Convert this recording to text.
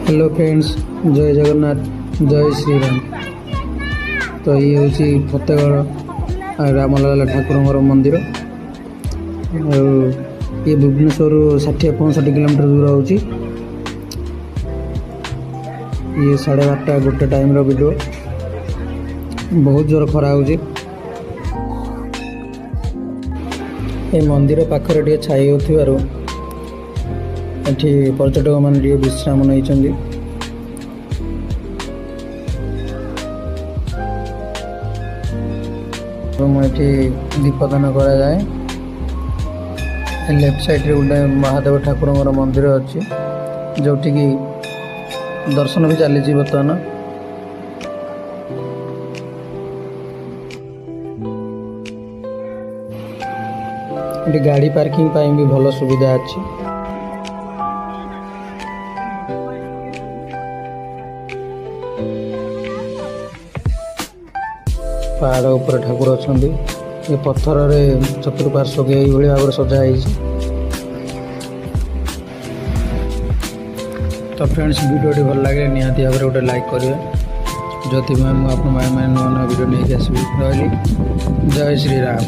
Hello friends, जय जगन्नाथ, जय श्री राम। तो ये हूँ फतेगढ़ रामलाल ठाकुर मंदिर। ये भुवनेश्वर 60-65 किलोमीटर दूर होची। ये 12:30-1 टाइम वीडियो। बहुत जोर खरा हो। मंदिर पाखरे छाई होथिबारु एठी पर्यटक मैंने विश्राम नहीं। दीपदान कराए। लेफ्ट साइड रे गोटे महादेव ठाकुर मंदिर अच्छी, जोटि की दर्शन भी चली बर्तमान। ये गाड़ी पार्किंग पाई भी भल सुविधा अच्छी। पहाड़ उपर ठाकुर अच्छा। ये पत्थर रे चतुर्पार्श्व के भाव सजा। तो फ्रेंड्स, वीडियो भल लगे निहाती भाव गोटे लाइक करेंगे। जो मैं नुआ नुआ वीडियो नहीं आसबि। रही जय श्री राम।